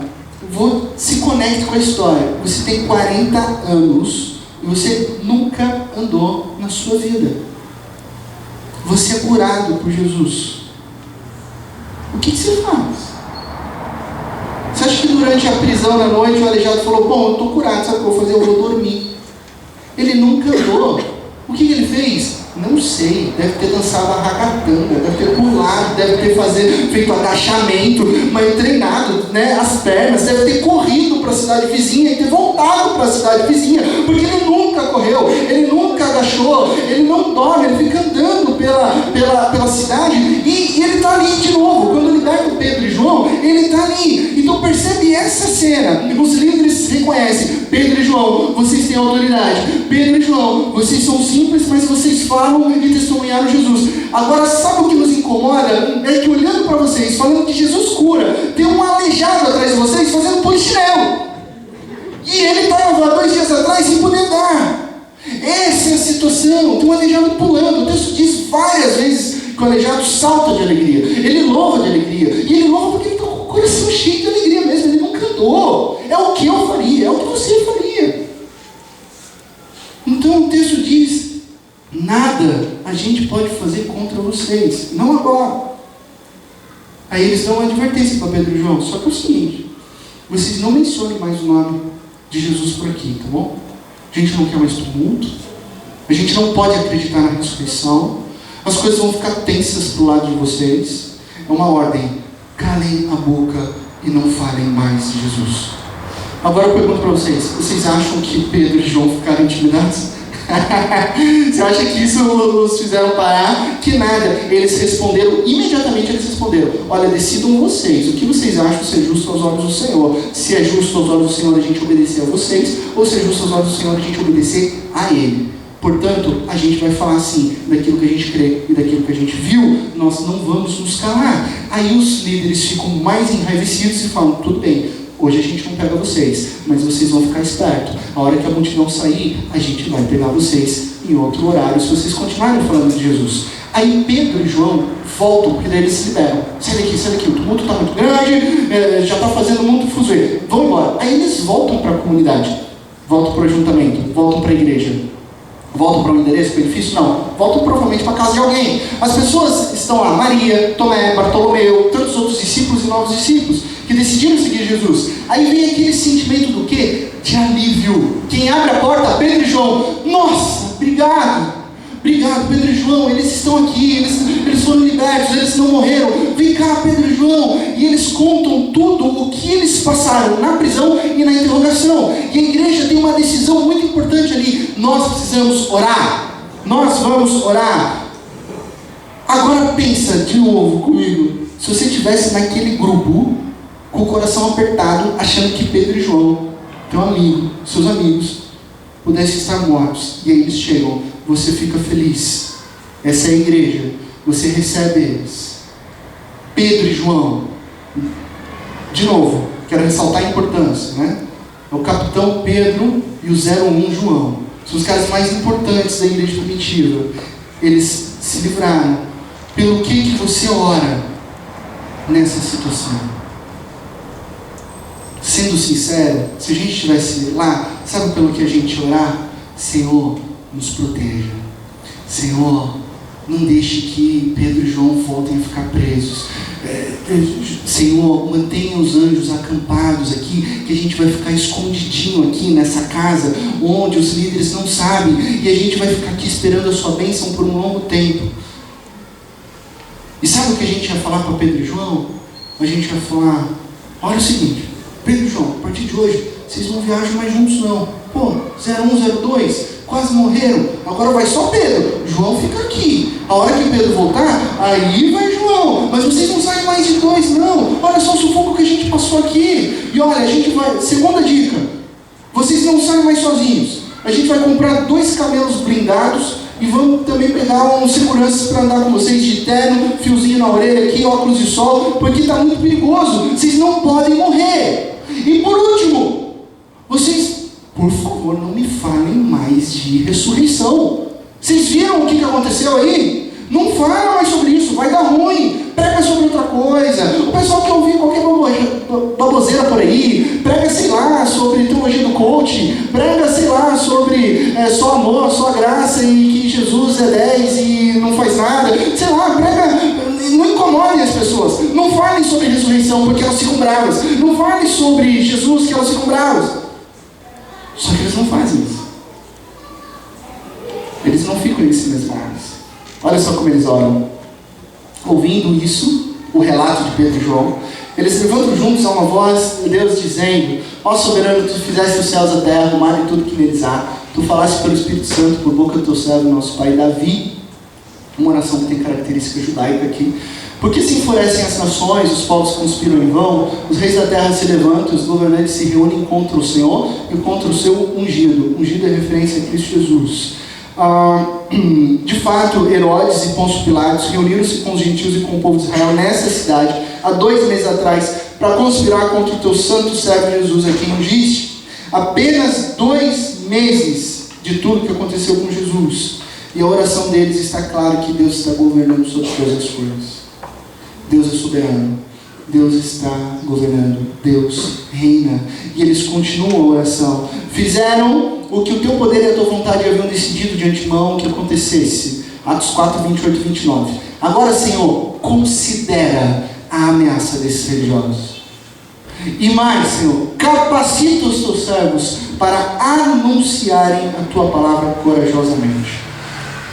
se conecte com a história. Você tem 40 anos e você nunca andou na sua vida. Você é curado por Jesus. O que você faz? Você acha que durante a prisão na noite o aleijado falou: bom, eu estou curado, sabe o que eu vou fazer? Eu vou dormir. Ele nunca andou. O que ele fez? Não sei. Deve ter dançado a ragatanga, deve ter pulado, deve ter feito agachamento, mas treinado, né, as pernas, deve ter corrido para a cidade vizinha e ter voltado para a cidade vizinha, porque ele nunca correu, ele nunca agachou, ele não dorme, ele fica andando pela cidade e ele está ali de novo. Quando liberta Pedro e João, ele está ali. Então percebe essa cena. Os líderes reconhecem: Pedro e João, vocês têm autoridade. Pedro e João, vocês são simples, mas vocês falam e testemunharam Jesus. Agora, sabe o que nos incomoda? É que olhando para vocês, falando que Jesus cura, tem um aleijado atrás de vocês fazendo polichinelo. E ele estava 2 dias atrás sem poder andar. Essa é a situação. Tem um aleijado pulando. O texto diz várias vezes que o aleijado salta de alegria. Ele louva de alegria. E ele louva porque ele está com o coração cheio de alegria mesmo. Ele nunca andou. É o que eu faria, é o que você faria. Então o texto diz: nada a gente pode fazer contra vocês, não agora. Aí eles dão uma advertência para Pedro e João: só que é o seguinte, vocês não mencionem mais o nome de Jesus por aqui, tá bom? A gente não quer mais tumulto, a gente não pode acreditar na ressurreição, as coisas vão ficar tensas para o lado de vocês. É uma ordem: calem a boca e não falem mais de Jesus. Agora eu pergunto para vocês: vocês acham que Pedro e João ficaram intimidados? Você acha que isso os fizeram parar? Que nada. Eles responderam, imediatamente eles responderam: olha, decidam vocês, o que vocês acham ser justo aos olhos do Senhor? Se é justo aos olhos do Senhor a gente obedecer a vocês, ou se é justo aos olhos do Senhor a gente obedecer a Ele. Portanto, a gente vai falar assim, daquilo que a gente crê e daquilo que a gente viu, nós não vamos nos calar. Aí os líderes ficam mais enraivecidos e falam: tudo bem, hoje a gente não pega vocês, mas vocês vão ficar espertos. A hora que a multidão sair, a gente vai pegar vocês em outro horário, se vocês continuarem falando de Jesus. Aí Pedro e João voltam, porque daí eles se liberam. Sai daqui, o tumulto está muito grande, já está fazendo muito fuzuê. Vão embora. Aí eles voltam para a comunidade, voltam para o ajuntamento, voltam para a igreja. Voltam para o endereço, para o edifício? Não. Voltam provavelmente para a casa de alguém. As pessoas estão lá: Maria, Tomé, Bartolomeu, tantos outros discípulos e novos discípulos que decidiram seguir Jesus. Aí vem aquele sentimento do quê? De alívio. Quem abre a porta? Pedro e João. Nossa, obrigado. Obrigado, Pedro e João, eles estão aqui, eles foram libertos, eles não morreram. Vem cá, Pedro e João. E eles contam tudo o que eles passaram na prisão e na interrogação. E a igreja tem uma decisão muito importante ali. Nós precisamos orar. Nós vamos orar. Agora pensa de novo comigo. Se você estivesse naquele grupo, com o coração apertado, achando que Pedro e João, teu amigo, seus amigos, pudessem estar mortos. E aí eles chegam, você fica feliz. Essa é a igreja. Você recebe eles. Pedro e João. De novo, quero ressaltar a importância, né? É o capitão Pedro e o 01 João. São os caras mais importantes da igreja primitiva. Eles se livraram. Pelo que você ora nessa situação? Sendo sincero, se a gente estivesse lá, sabe pelo que a gente orar? Senhor, nos proteja. Senhor, não deixe que Pedro e João voltem a ficar presos. Senhor, mantenha os anjos acampados aqui, que a gente vai ficar escondidinho aqui nessa casa, onde os líderes não sabem, e a gente vai ficar aqui esperando a sua bênção por um longo tempo. E sabe o que a gente ia falar para Pedro e João? A gente ia falar, olha o seguinte, Pedro e João, a partir de hoje, vocês não viajam mais juntos não. Pô, 01, 02, quase morreram, agora vai só Pedro, João fica aqui. A hora que Pedro voltar, aí vai João, mas vocês não saem mais de dois não. Olha só o sufoco que a gente passou aqui. E olha, a gente vai, segunda dica, vocês não saem mais sozinhos. A gente vai comprar 2 camelos blindados e vamos também pegar uns seguranças para andar com vocês de terno, fiozinho na orelha aqui, óculos de sol, porque está muito perigoso, vocês não podem morrer. E por último, vocês, por favor, não me falem mais de ressurreição. Vocês viram o que aconteceu aí? Não fala mais sobre isso, vai dar ruim. Prega sobre outra coisa. O pessoal quer ouvir qualquer baboseira por aí. Prega, sei lá, sobre teologia do coach. Prega, sei lá, sobre só amor, só graça e que Jesus é 10 e não faz nada. Sei lá, prega, não incomodem as pessoas. Não falem sobre ressurreição porque elas ficam bravas. Não falem sobre Jesus que elas ficam bravas. Só que eles não fazem isso. Eles não ficam em si mesmos. Olha só como eles oram. Ouvindo isso, o relato de Pedro e João, eles se levantam juntos a uma voz de Deus dizendo: ó soberano, tu fizeste os céus, a terra, o mar e tudo que neles há. Tu falaste pelo Espírito Santo por boca do teu servo, nosso pai Davi. Uma oração que tem característica judaica aqui. Porque se enfurecem as nações, os povos conspiram em vão, os reis da terra se levantam, os governantes se reúnem contra o Senhor e contra o seu ungido. Ungido é referência a Cristo Jesus. De fato, Herodes e Pôncio Pilatos reuniram-se com os gentios e com o povo de Israel nessa cidade, há 2 meses atrás, para conspirar contra o teu santo servo Jesus, a quem ungiste. Apenas 2 meses de tudo que aconteceu com Jesus. E a oração deles está clara que Deus está governando sobre todas as coisas. Deus é soberano. Deus está governando. Deus reina. E eles continuam a oração. Fizeram o que o teu poder e a tua vontade haviam decidido de antemão que acontecesse. Atos 4, 28 e 29. Agora, Senhor, considera a ameaça desses religiosos. E mais, Senhor, capacita os teus servos para anunciarem a tua palavra corajosamente.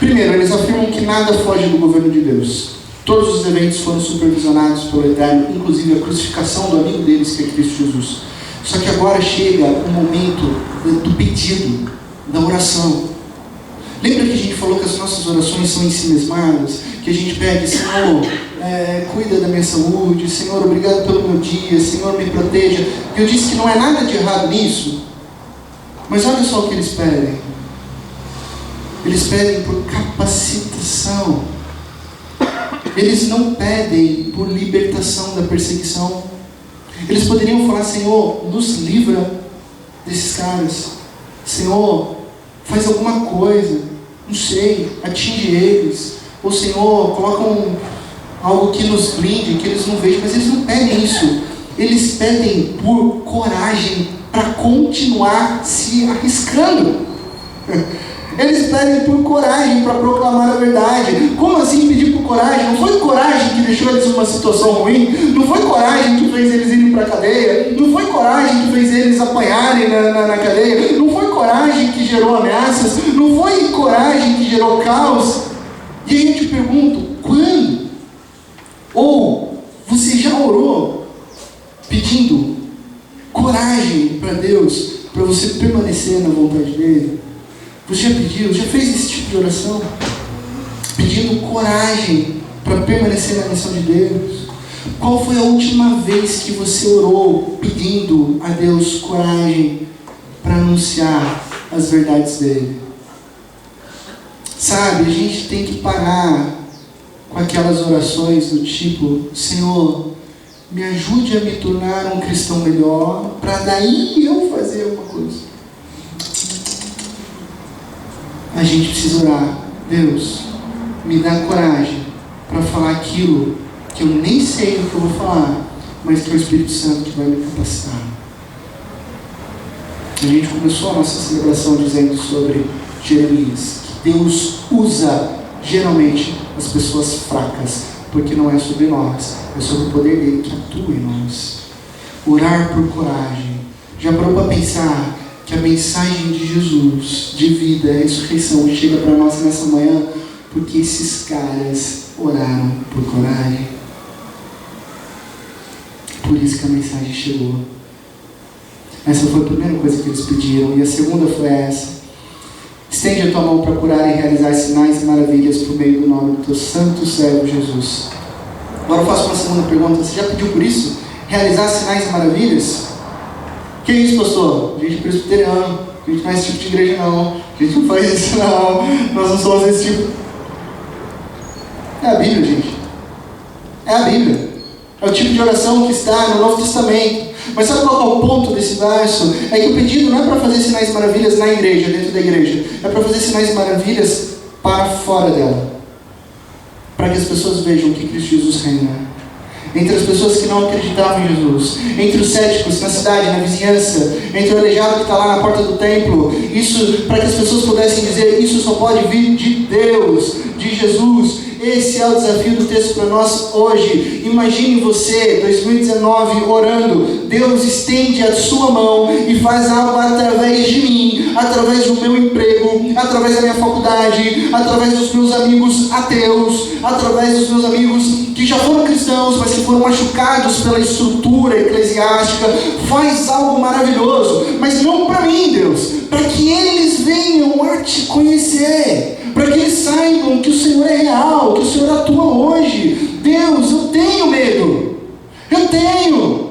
Primeiro, eles afirmam que nada foge do governo de Deus. Todos os eventos foram supervisionados pelo Eterno, inclusive a crucificação do amigo deles, que é Cristo Jesus. Só que agora chega o momento do pedido, da oração. Lembra que a gente falou que as nossas orações são em si mesmadas? Que a gente pede: Senhor, cuida da minha saúde, Senhor, obrigado pelo meu dia, Senhor, me proteja. E eu disse que não é nada de errado nisso. Mas olha só o que eles pedem. Eles pedem por capacitação. Eles não pedem por libertação da perseguição. Eles poderiam falar: Senhor, nos livra desses caras. Senhor, faz alguma coisa. Não sei, atinge eles. Ou Senhor, coloca algo que nos blinde, que eles não vejam. Mas eles não pedem isso. Eles pedem por coragem para continuar se arriscando. Eles pedem por coragem para proclamar a verdade. Como assim pedir por coragem? Não foi coragem que deixou eles numa situação ruim? Não foi coragem que fez eles irem para a cadeia? Não foi coragem que fez eles apanharem na cadeia? Não foi coragem que gerou ameaças? Não foi coragem que gerou caos? E aí eu te pergunto, quando? Ou você já orou pedindo coragem para Deus, para você permanecer na vontade dele? Você já pediu, já fez esse tipo de oração? Pedindo coragem para permanecer na missão de Deus? Qual foi a última vez que você orou pedindo a Deus coragem para anunciar as verdades dele? Sabe, a gente tem que parar com aquelas orações do tipo: Senhor, me ajude a me tornar um cristão melhor, para daí eu fazer alguma coisa. A gente precisa orar: Deus, me dá coragem para falar aquilo que eu nem sei o que eu vou falar, mas que é o Espírito Santo que vai me capacitar. A gente começou a nossa celebração dizendo sobre Jeremias, que Deus usa geralmente as pessoas fracas, porque não é sobre nós, é sobre o poder dele que atua em nós. Orar por coragem. Já parou para pensar que a mensagem de Jesus, de vida, ressurreição, chega para nós nessa manhã porque esses caras oraram por coragem? Por isso que a mensagem chegou. Essa foi a primeira coisa que eles pediram. E a segunda foi essa: estende a tua mão para curar e realizar sinais e maravilhas por meio do nome do teu santo servo Jesus. Agora eu faço uma segunda pergunta: você já pediu por isso? Realizar sinais e maravilhas? Que é isso, pastor? A gente é presbiteriano, a gente não é esse tipo de igreja não, a gente não faz isso não, nós não somos esse tipo. É a Bíblia, gente. É a Bíblia. É o tipo de oração que está no Novo Testamento. Mas sabe qual é o ponto desse verso? É que o pedido não é para fazer sinais e maravilhas na igreja, dentro da igreja. É para fazer sinais e maravilhas para fora dela. Para que as pessoas vejam que Cristo Jesus reina. Entre as pessoas que não acreditavam em Jesus, entre os céticos na cidade, na vizinhança, entre o aleijado que está lá na porta do templo. Isso para que as pessoas pudessem dizer: isso só pode vir de Deus, de Jesus. Esse é o desafio do texto para nós hoje. Imagine você, 2019, orando: Deus, estende a sua mão e faz algo através de mim, através do meu emprego, através da minha faculdade, através dos meus amigos ateus, através dos meus amigos que já foram cristãos, mas que foram machucados pela estrutura eclesiástica. Faz algo maravilhoso, mas não para mim, Deus, para que eles venham a te conhecer, para que eles saibam que o Senhor é real, que o Senhor atua hoje. Deus, eu tenho medo. Eu tenho.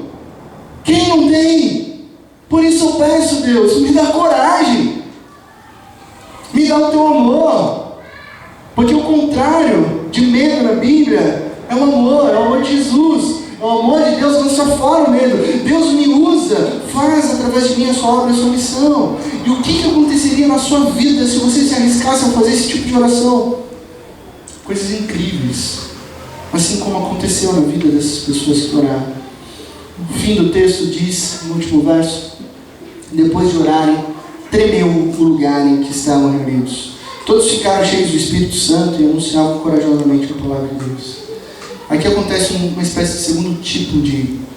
Quem não tem? Por isso eu peço, Deus, me dá coragem. Me dá o teu amor. Porque o contrário de medo na Bíblia é o amor de Jesus. É o amor de Deus lança fora o medo. Deus me usa, faz através de mim a sua obra, a sua missão. E o que aconteceria na sua vida se você se arriscasse a fazer esse tipo de oração? Coisas incríveis. Assim como aconteceu na vida dessas pessoas que oraram. O fim do texto diz, no último verso: depois de orarem, tremeu o lugar em que estavam reunidos. Todos ficaram cheios do Espírito Santo e anunciavam corajosamente a palavra de Deus. Aqui acontece uma espécie de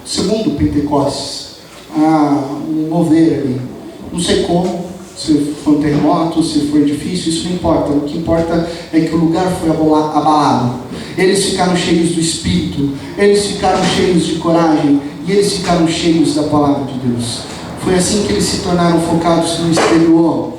segundo Pentecostes. Um mover ali. Não sei como, se foi um terremoto, se foi difícil, isso não importa. O que importa é que o lugar foi abalado. Eles ficaram cheios do Espírito, eles ficaram cheios de coragem e eles ficaram cheios da palavra de Deus. Foi assim que eles se tornaram focados no exterior.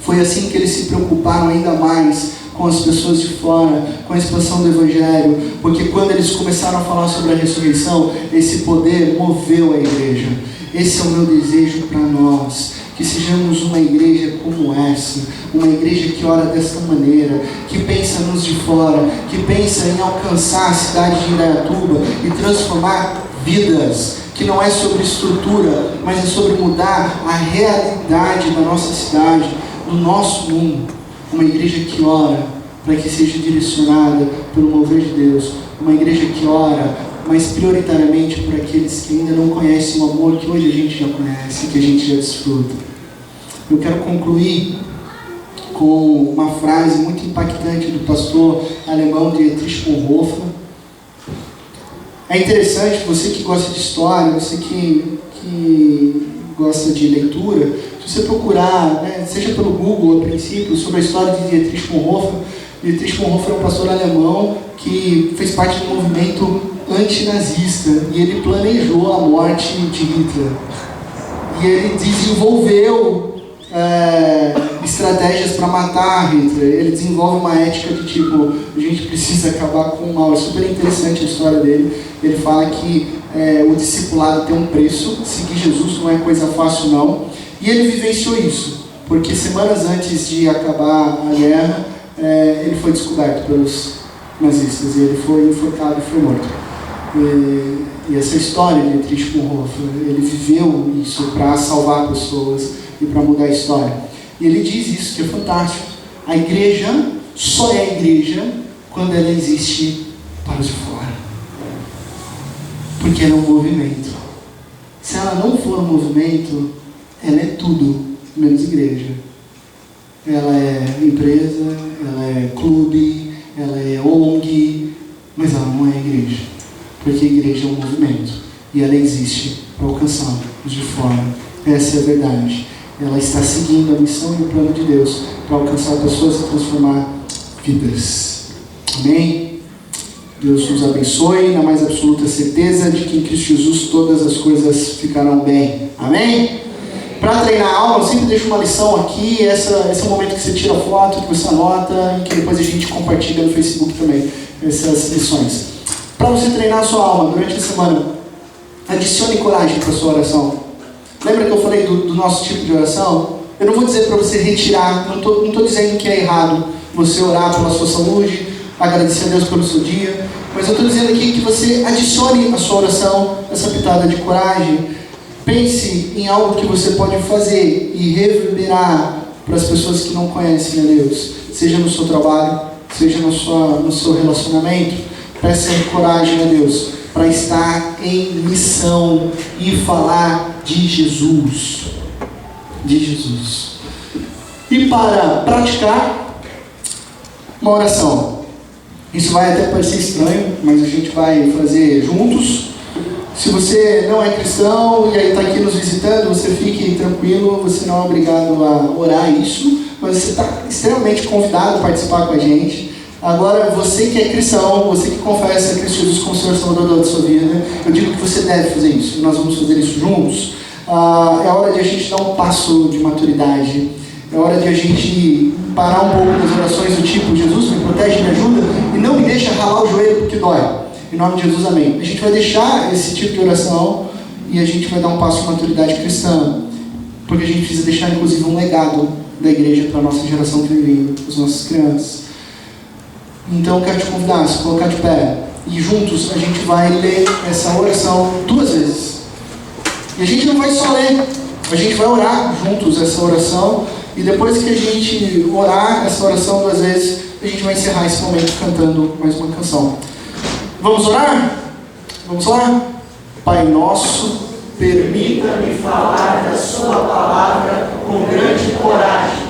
Foi assim que eles se preocuparam ainda mais com as pessoas de fora, com a expansão do Evangelho, porque quando eles começaram a falar sobre a ressurreição, esse poder moveu a igreja. Esse é o meu desejo para nós, que sejamos uma igreja como essa, uma igreja que ora desta maneira, que pensa nos de fora, que pensa em alcançar a cidade de Indaiatuba e transformar vidas, que não é sobre estrutura, mas é sobre mudar a realidade da nossa cidade, do nosso mundo. Uma igreja que ora para que seja direcionada pelo mover de Deus. Uma igreja que ora, mas prioritariamente por aqueles que ainda não conhecem o amor que hoje a gente já conhece, que a gente já desfruta. Eu quero concluir com uma frase muito impactante do pastor alemão Dietrich Bonhoeffer. É interessante, você que gosta de história, você que gosta de leitura, se você procurar, né, seja pelo Google a princípio, sobre a história de Dietrich Bonhoeffer. Dietrich Bonhoeffer é um pastor alemão que fez parte do movimento antinazista e ele planejou a morte de Hitler. E ele desenvolveu estratégias para matar Hitler. Ele desenvolve uma ética de tipo, a gente precisa acabar com o mal. É super interessante a história dele. Ele fala que o discipulado tem um preço, seguir Jesus não é coisa fácil não. E ele vivenciou isso, porque semanas antes de acabar a guerra, ele foi descoberto pelos nazistas, e ele foi enforcado e foi morto. E essa história de Dietrich Bonhoeffer, ele viveu isso para salvar pessoas e para mudar a história. E ele diz isso, que é fantástico. A igreja só é igreja quando ela existe para os de fora. Porque ela é um movimento. Se ela não for um movimento, ela é tudo menos igreja. Ela é empresa, ela é clube, ela é ONG, mas ela não é igreja. Porque a igreja é um movimento. E ela existe para alcançar os de fora. Essa é a verdade. Ela está seguindo a missão e o plano de Deus para alcançar pessoas e transformar vidas. Amém? Deus nos abençoe na mais absoluta certeza de que em Cristo Jesus todas as coisas ficarão bem. Amém? Para treinar a alma, eu sempre deixo uma lição aqui. Esse é o momento que você tira foto, que você anota e que depois a gente compartilha no Facebook também, essas lições. Para você treinar a sua alma durante a semana, adicione coragem para a sua oração. Lembra que eu falei do nosso tipo de oração? Eu não vou dizer para você retirar, não estou dizendo que é errado você orar pela sua saúde, agradecer a Deus pelo seu dia, mas eu estou dizendo aqui que você adicione à sua oração essa pitada de coragem. Pense em algo que você pode fazer e reverberar para as pessoas que não conhecem a Deus, seja no seu trabalho, seja no seu relacionamento. Peça coragem a Deus para estar em missão e falar de Jesus. De Jesus. E para praticar uma oração. Isso vai até parecer estranho, mas a gente vai fazer juntos. Se você não é cristão e aí está aqui nos visitando, você fique tranquilo, você não é obrigado a orar isso, mas você está extremamente convidado a participar com a gente. Agora, você que é cristão, você que confessa Cristo Jesus como Senhor e Salvador da sua vida, eu digo que você deve fazer isso, e nós vamos fazer isso juntos. É hora de a gente dar um passo de maturidade, é hora de a gente parar um pouco das orações do tipo, Jesus me protege, me ajuda, e não me deixa ralar o joelho porque dói. Em nome de Jesus, amém. A gente vai deixar esse tipo de oração e a gente vai dar um passo de maturidade cristã, porque a gente precisa deixar inclusive um legado da igreja para a nossa geração que vem vindo, para as nossas crianças. Então eu quero te convidar a se colocar de pé e juntos a gente vai ler essa oração 2 vezes. E a gente não vai só ler, a gente vai orar juntos essa oração e depois que a gente orar essa oração 2 vezes, a gente vai encerrar esse momento cantando mais uma canção. Vamos orar? Vamos lá? Pai nosso, permita-me falar da sua palavra com grande coragem.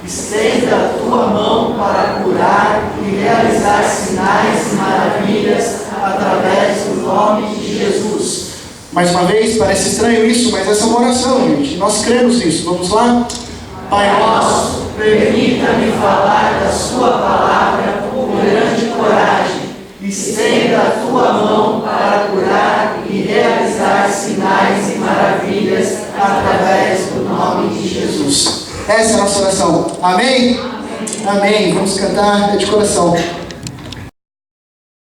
Estenda a tua mão para curar e realizar sinais e maravilhas através do nome de Jesus. Mais uma vez, parece estranho isso, mas essa é uma oração, gente. Nós cremos nisso. Vamos lá? Pai nosso, permita-me falar da sua palavra com grande coragem. Estenda a tua mão para curar e realizar sinais e maravilhas através do nome de Jesus. Essa é a nossa oração. Amém? Amém. Vamos cantar de coração.